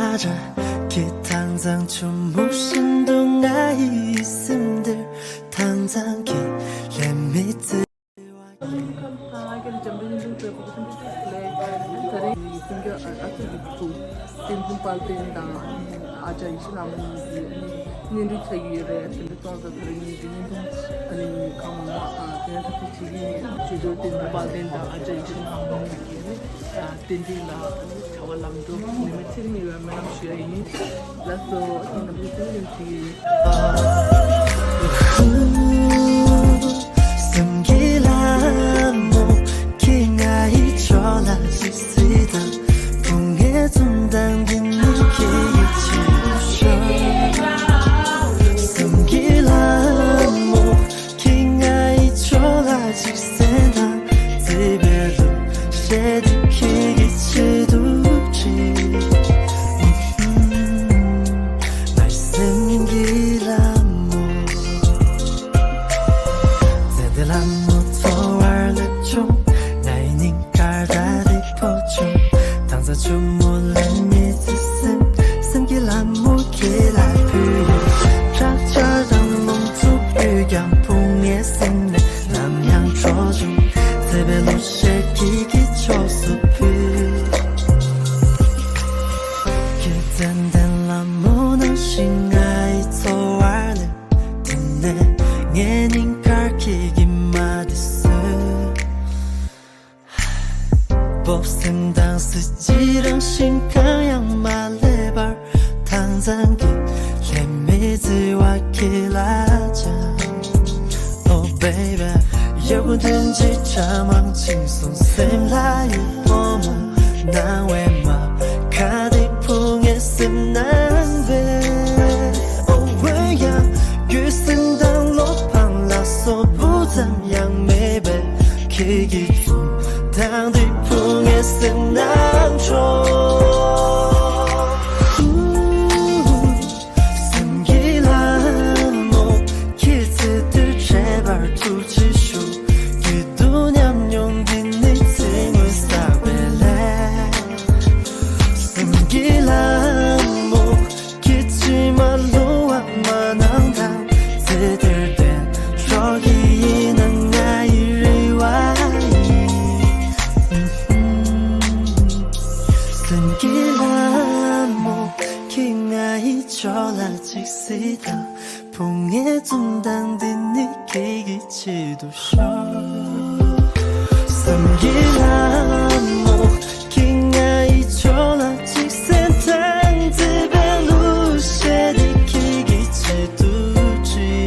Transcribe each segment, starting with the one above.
맞아 기탕상 주무신 동아 있음들 당장 길에 밑에 aja islam ni ndu thayi re tin to so thri ni ni ani kama tin ta chi ni chi do tin ba den da aja islam ni tin din la chawalam do ni me tin ni ra manam shi ni la so in the tin ti 숨기라 뭐 기나이 졸라 지시다 풍에 좀 당긴 느낌이 지우셔 숨기라 뭐 기나이 졸라 지세다 집에도 쉐드키기 치두지 말씀기라 뭐 세들한 주물란 미스슴 숨기란 무기라 부여 작자당 몸투 유경풍의 생내 남양 조중 세배로 쉐기기 초수피 기댄댄 라무는 싱아이 토알을 듣네 예닝 갈키기 마디스 법승당 스지랑 신가양 말레발 당장 길에 미즈와 길라자 Oh baby 여구든지 자망칭 손셈 라유 보모 난 외마 가디풍에 쓴난데 Oh 왜야 규승당 로팡 라소 부담 양매배 기기중 당뒤풍에 쓴난초 졸라직시다 풍에 좀 당긴 느끼기 치도셔 숨기란 목 긴가이 졸라직센 당집에 루시에 느끼기 치두지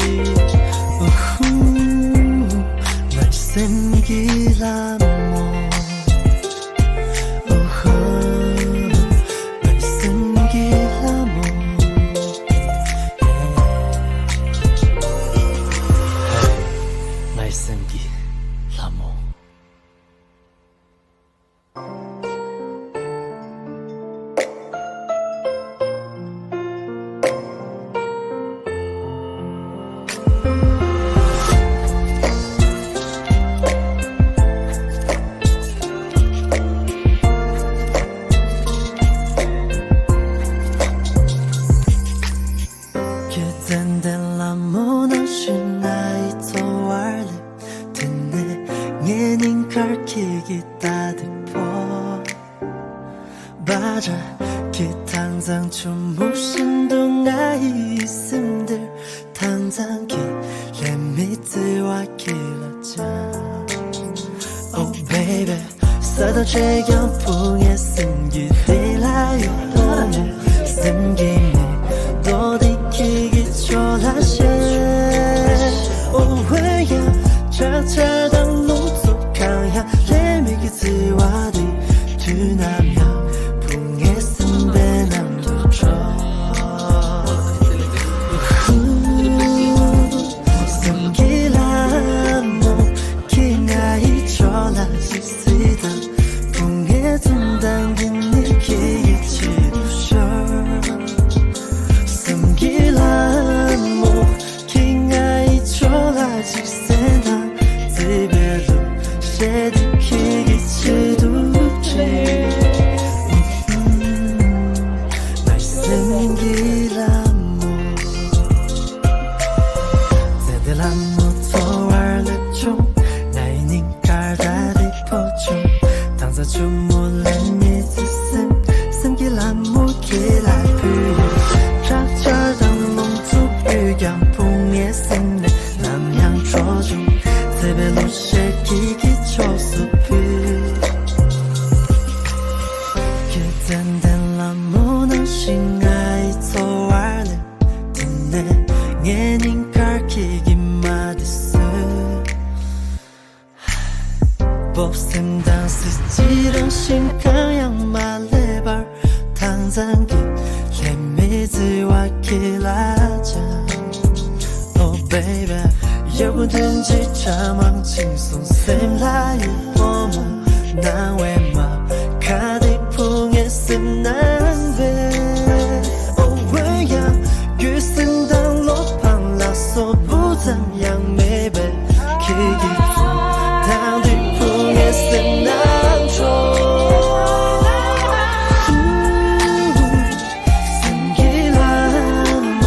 말씀기란 목 말씀기 라모 기댄댄 라모나 신나이 토알레 예닝 갈키기 따뜻포 맞아 기탕상 주무신 동아 있음들 당장 길에 밑에와 길었자 Oh baby 써도 최경풍에 숨기디라요 보면 숨기네 또 디키기 졸라셔 Oh 왜야 차차당 강향 레미기스와디 두나며 풍에 쓴배 남도죠 숨기란 목 기나이 졸라지시다 풍에 좀 당긴 未来不远，扎着让梦族与阳风也森林，南洋捉住，特别路线기기 초수 비。 그땐 델라무 너 싱아이 토와르 듣네 녜닌 갈키기 마디스 법셈 단스 지런 심카양 말레발 당장기 예미즈와 길라자 Oh baby 여부든지 자망칭 손셈 라이 봄은 난 외마 가디풍에 쓴난데 오웨야 유승당 로팡 라소 부담 양매배 기기중 당디풍에 쓴난조 승기란 뭐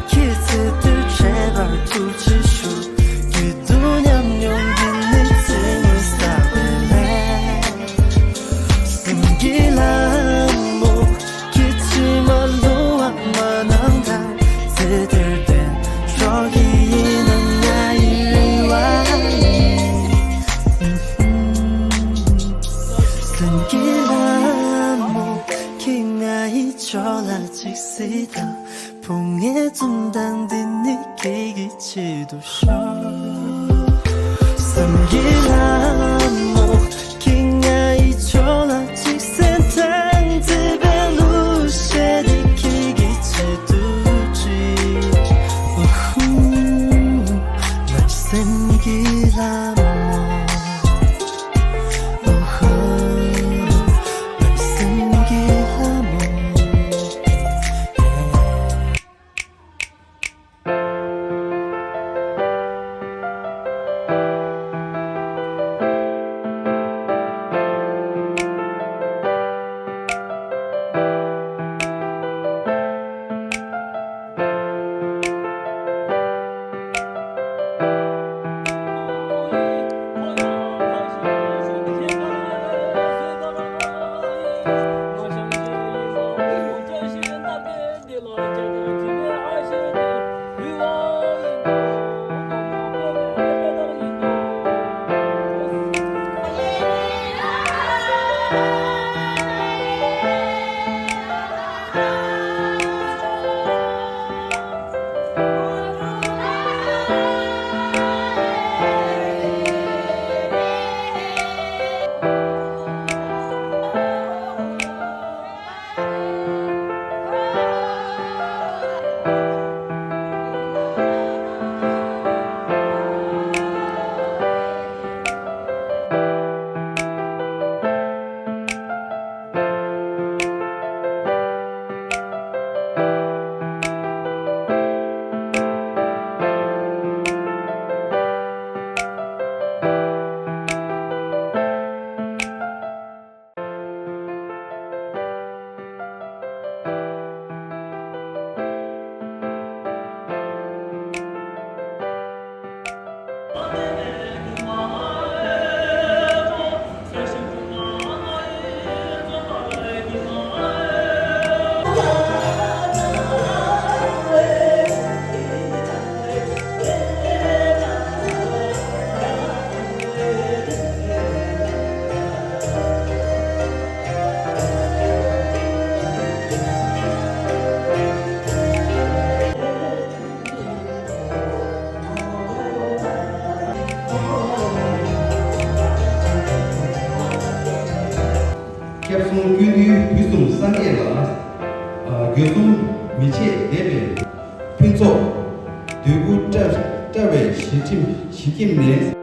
키스들 제발 두지쇼 기도냠 용기 네 등을 싸벨래 승기란 뭐 기침말로 악만한 달 스들된 저기는 나이를 와이 승기란 뭐 킹아이 졸라직시다 봉에 둔단딘 느끼기 치도쇼 승기란 뭐 킹아이 졸라직센 땅집에 루시에 느끼기 치도지 날 승기란 뭐 날 승기란 뭐 캡송 균유 비숨 상계라 교송 미체 대비 핀소 두구 짜베 시킴네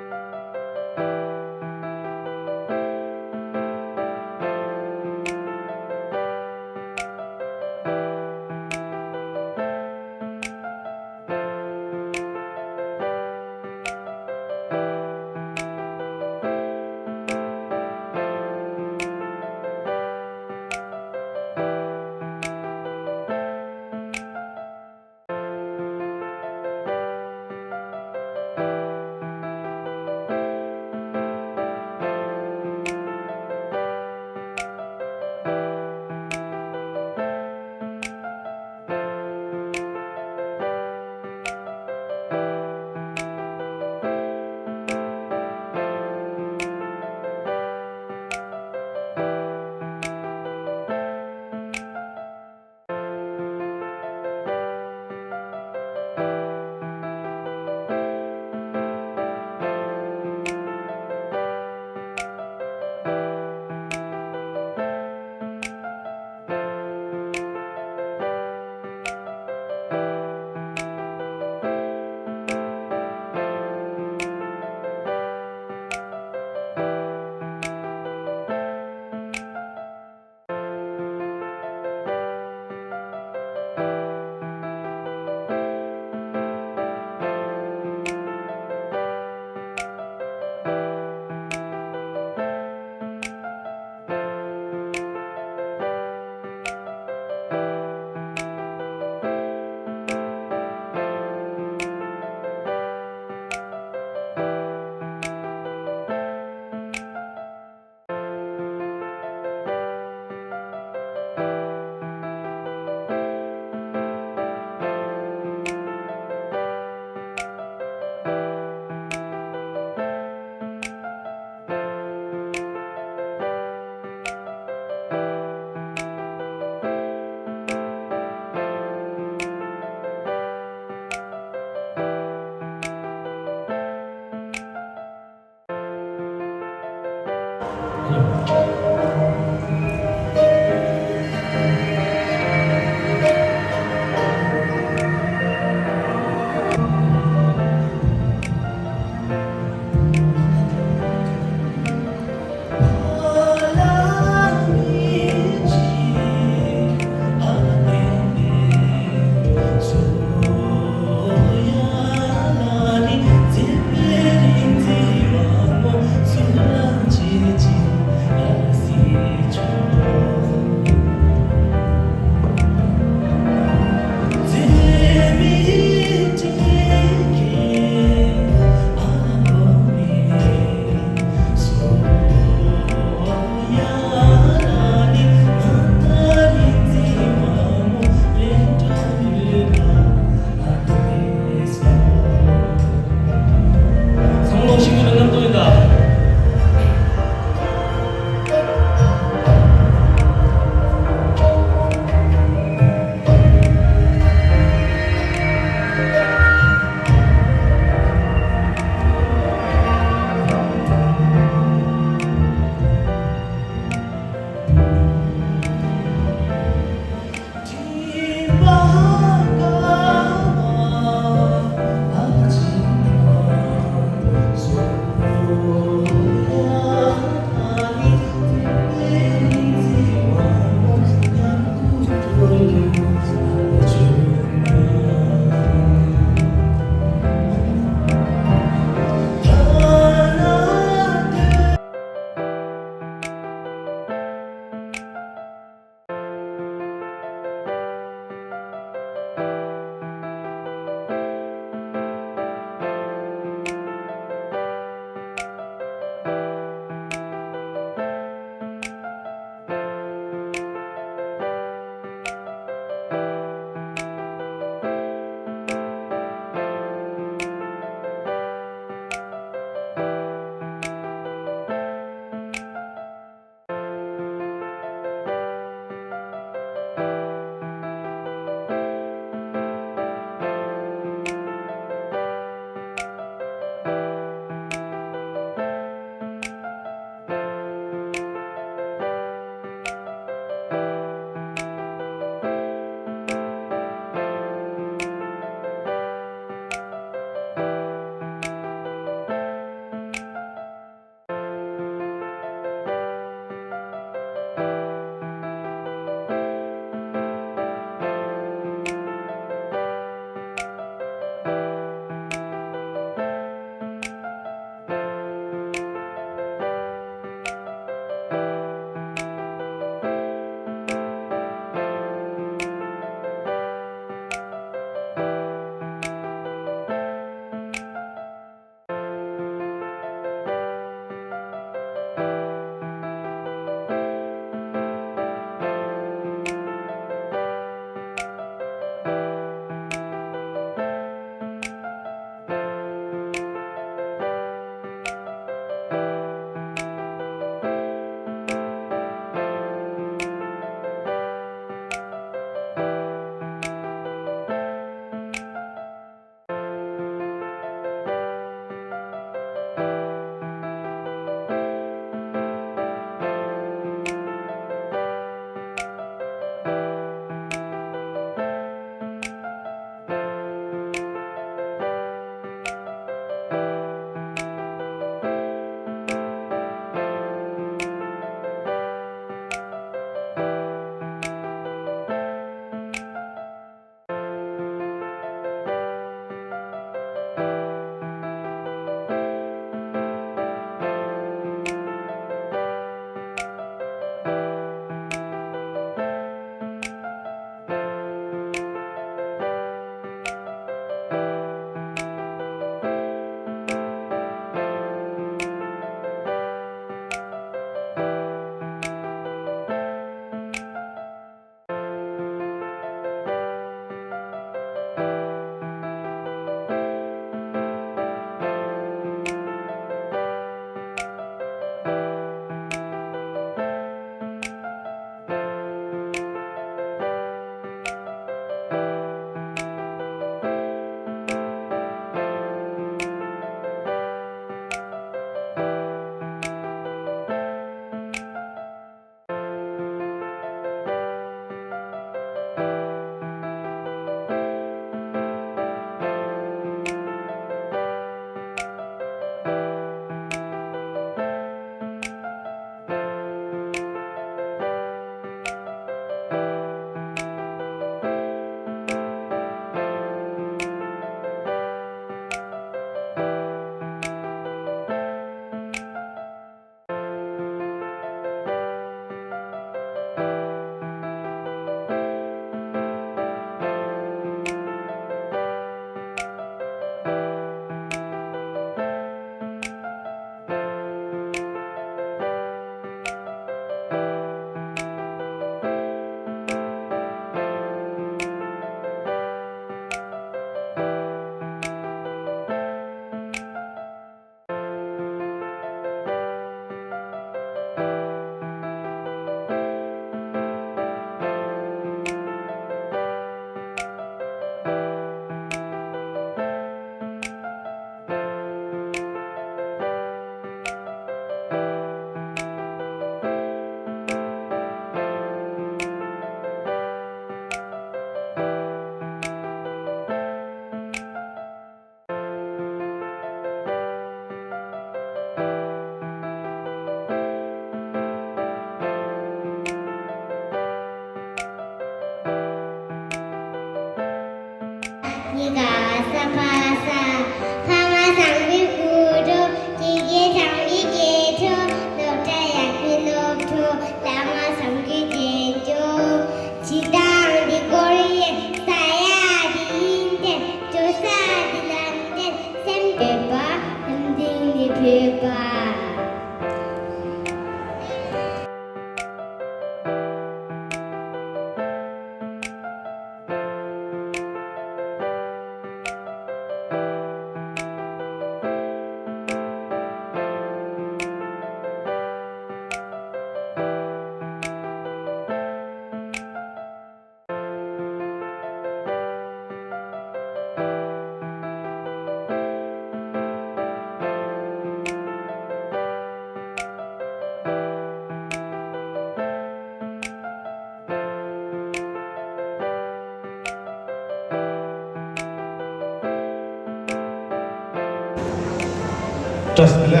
trust le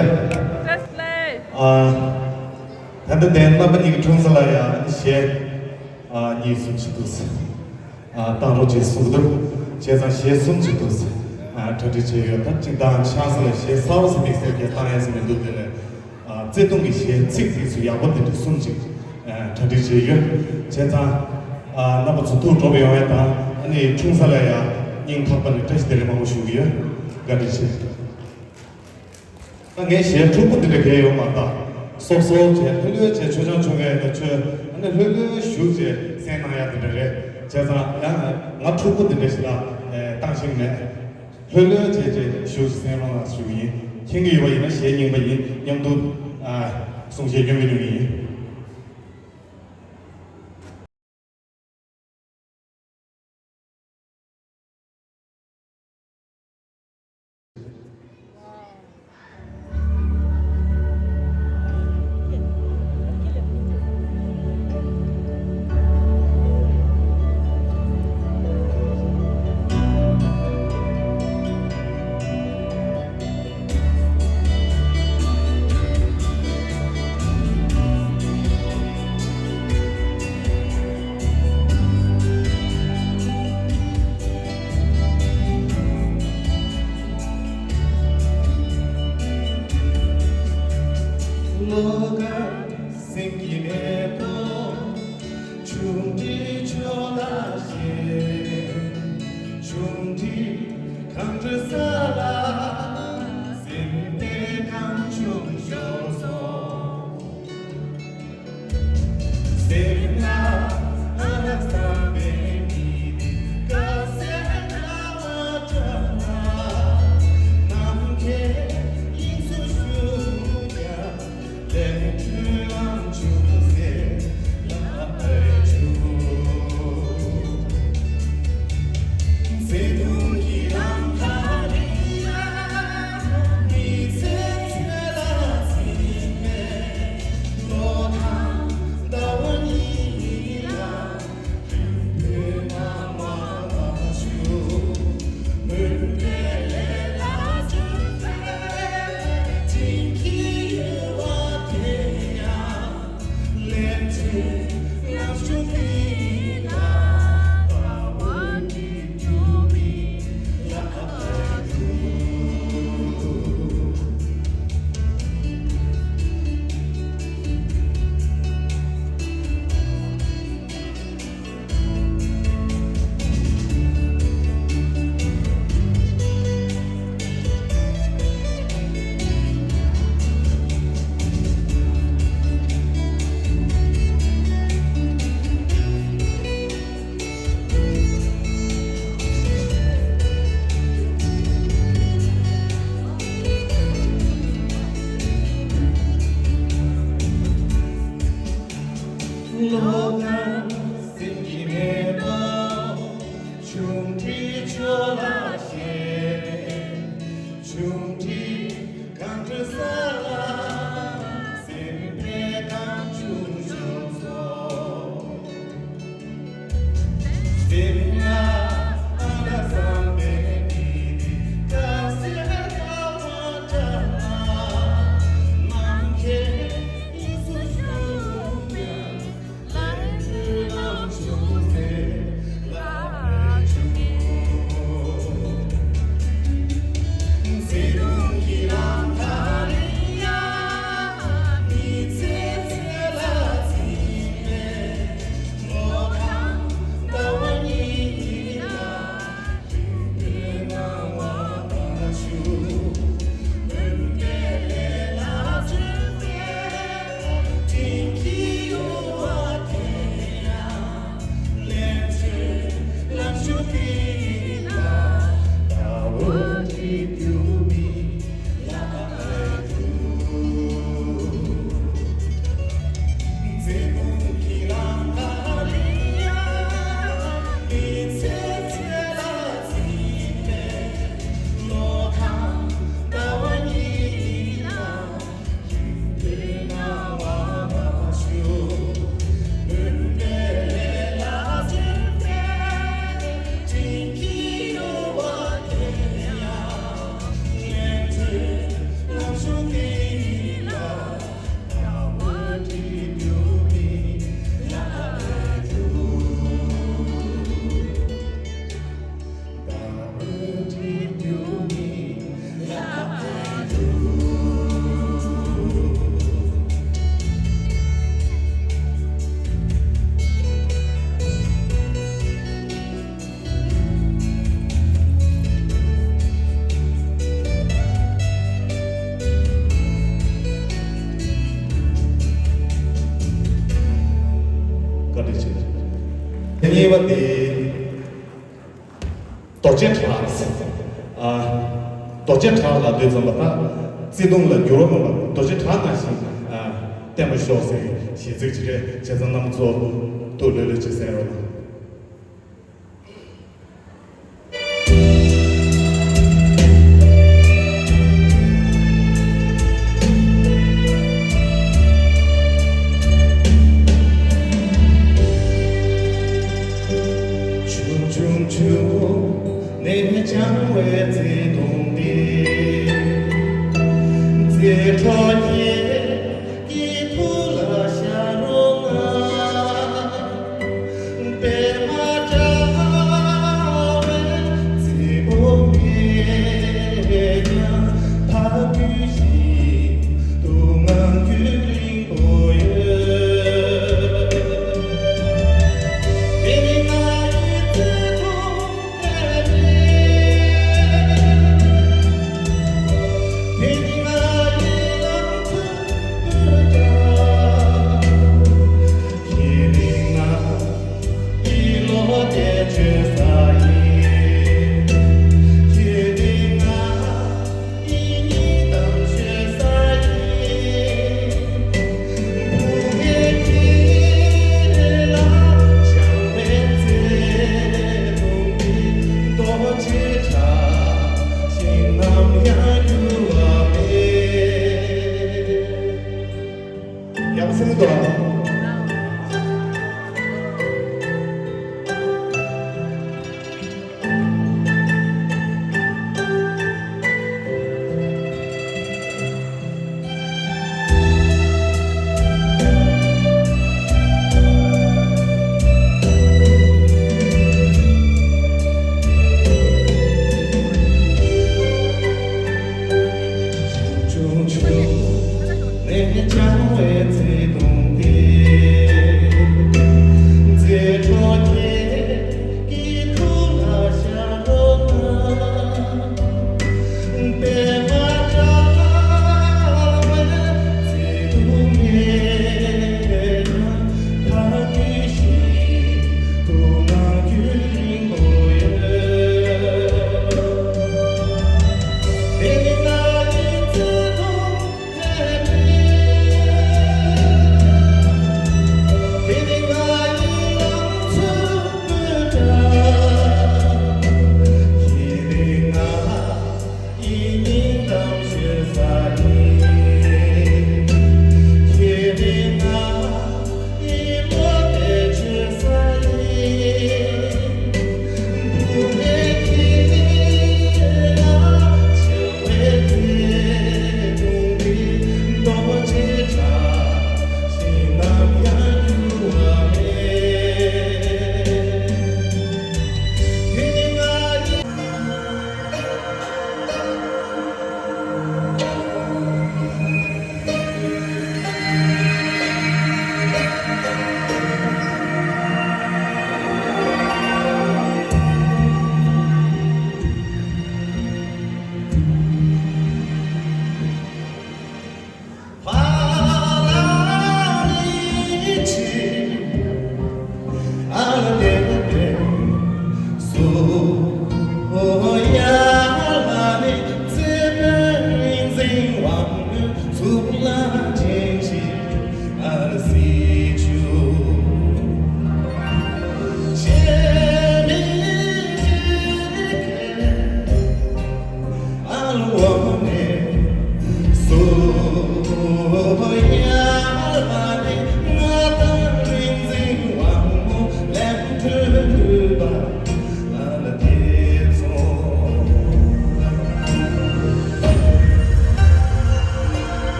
and then na bani ki chung sala ya she ni sum chi dus ta ro je su du che za she sum chi dus ta de che yo ta chi da cha sa le she sa sa mi se ke ta ya se me du de le zhe dong ge she chi chi su ya wo de sum chi ta de che yo che za na ba zu tu zhou bi ya ta ni chung sala ya ning ta ban de de le ma wo shu ye ga de che那俺写中国的这个有嘛的，说说这后头这初中中的那这，那后头学这三那样的人，加上俺初中的这些啦，当心的，后头这学三那个属于，听个有因为写人不因，人都送些人为原因。Loga sentimento junti cholaje junti kanju sala sinte kanju shoso semna anastabe ni kasena wajana namke Loga sentimento junti cholaje junti kanju sala sempre kanju shoso semna anasambe ni kasena wajana namke 대니와데 도제트라스 도제트라라 되잖아 지동을 요로만 도제트라나시 때문에 쇼세 시즈지게 제zan남조 돌려를 주세요. 춤춤추고 내 장외 제동디 제터에 기토라 샤롱아 베마자웨 지보메냐 파규시 동안 규링 보여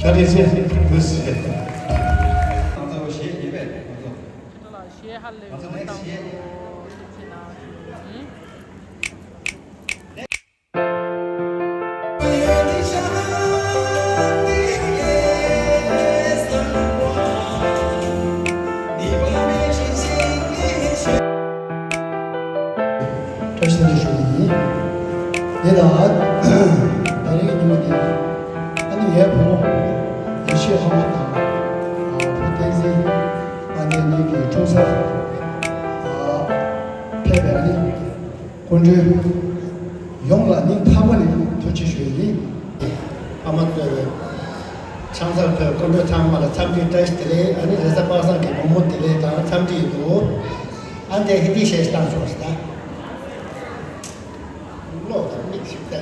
这里是不是？ 방송 시에 예배. 방송. 시해할래. 맞아, 내가 시해. 창설 건조 창마다 참지 테스트에 아니 레서바사 게 모모텔에 다 참지고 안데 히디셰스 단소스다 로 믹스다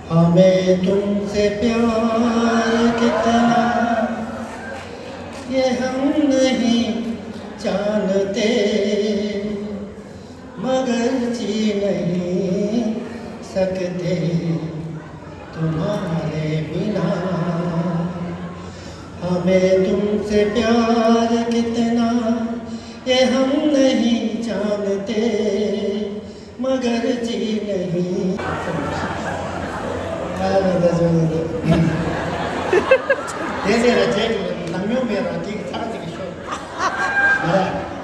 हमें तुमसे प्यार कितना ये हम नहीं जानते मगर जी नहीं सकते तुम्हारे बिना हमें तुमसे प्यार कितना ये हम नहीं जानते मगर जी नहीं 대대로 제일 남명배라 되게 사라지기 쉬워.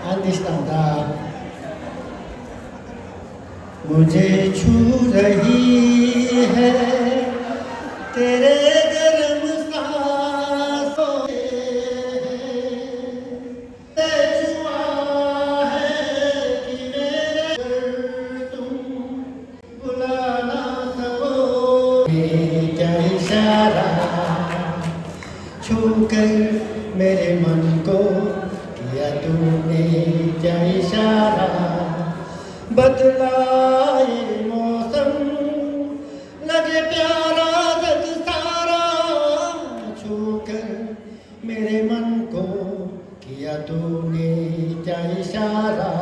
안 되시단다. मुझे छू रही है तेरे गर्म सांसों से छुआ है कि मेरे तुम बुला ना सको क्या इशारा छूकर मेरे मन को किया तूने क्या इशारा बदला ये मौसम लगे प्यारा जग सारा छूकर मेरे मन को किया तूने क्या इशारा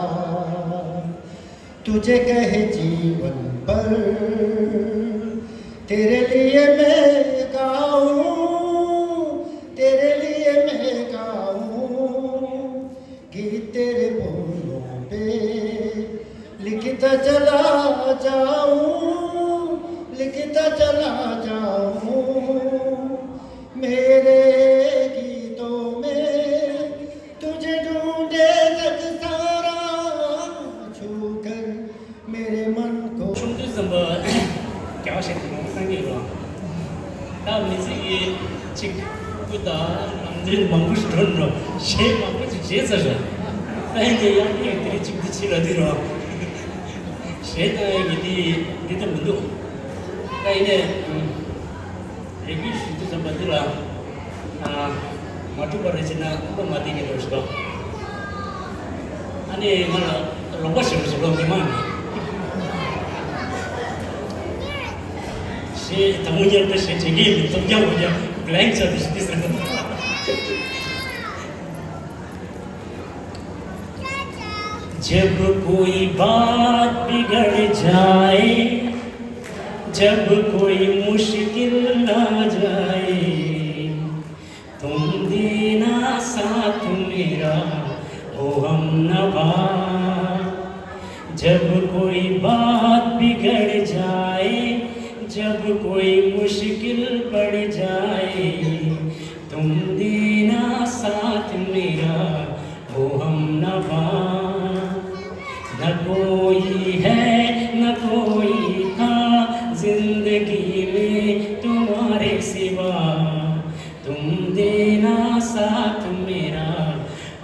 तुझे कहे जीवन पर तेरे लिए मैं गाऊं तेरे लिए मैं गाऊं गीत तेरे बोलों पे लिखता चला जाऊं मेरे गीतों में तुझे ढूंढे जग सारा छूकर मेरे मन को 兄弟怎么表现的很那个？那你自己去不打，你忙不是真着，谁忙不是谁子着？那你要你给你经不起了对了，谁的给你的门路？那呢，这个是就怎么的了？啊，马祖巴人家那不马丁给多少？啊，你那了，老百姓是老你妈的。 तमुझे तो शेचेगी तो क्या हो गया ब्लैंक सा दृष्टि से जब कोई बात बिगड़ जाए जब कोई मुश्किल ना जाए तुम देना साथ मेरा हो हम नवा जब कोई बात बिगड़ जाए जब कोई मुश्किल पड़ जाए तुम देना साथ मेरा हो हम नवा न कोई है न कोई था जिंदगी में तुम्हारे सिवा तुम देना साथ मेरा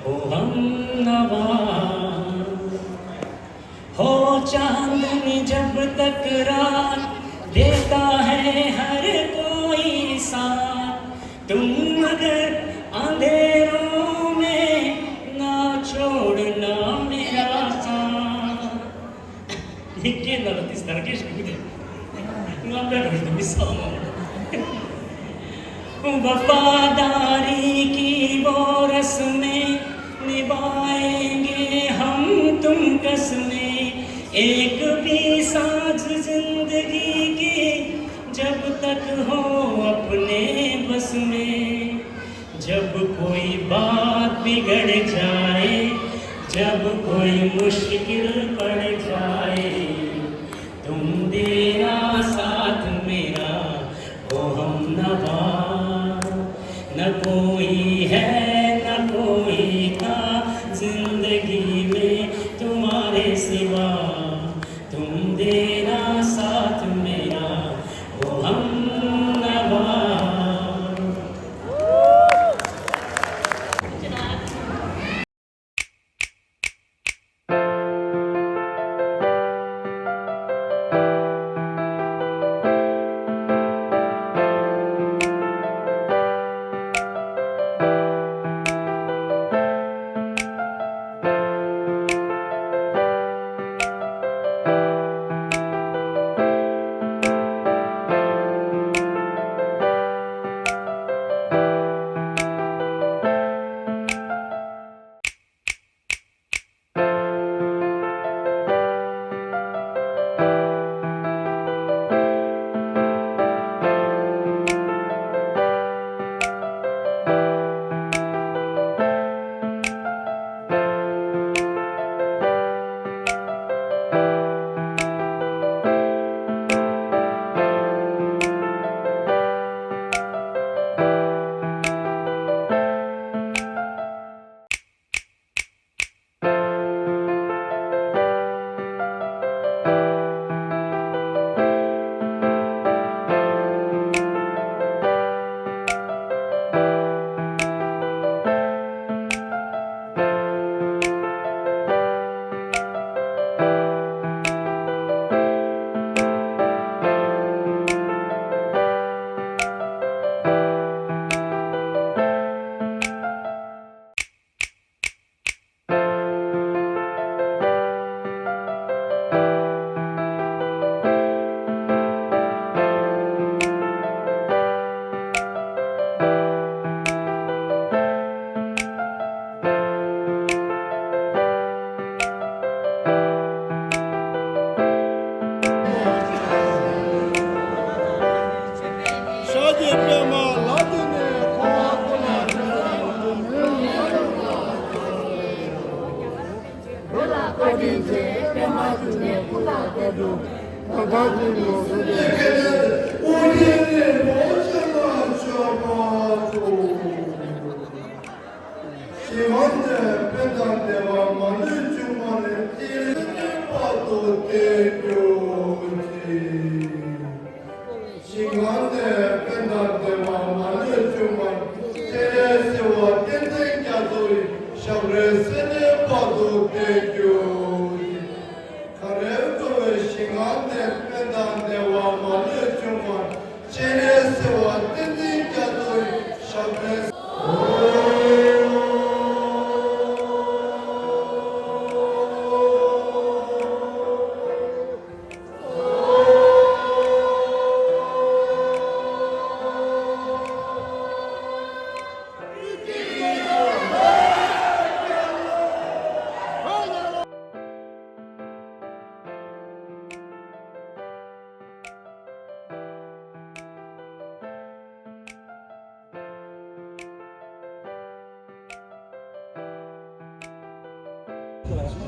हो हम नवा हो चांदनी जब तक रात देता है हर कोई साथ तुम मगर अंधेरों में ना छोड़ना मेरा साथ निके नलतीस तरकेश कुदे नंबर तो मिसाल वफादारी की वो रस्में निभाएंगे हम तुम कसमें एक भी साथ जिंदगी की जब तक हो अपने बस में, जब कोई बात बिगड़ जाए, जब कोई मुश्किल पड़ जाए, तुम देना साथ मेरा हो हमनवा। न कोई है न कोई था जिंदगी में तुम्हारे सिवा, तुम देना साथ मेरा हो हमनवा।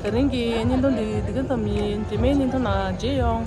Karengi nindon di digan tami time nindon na jeyong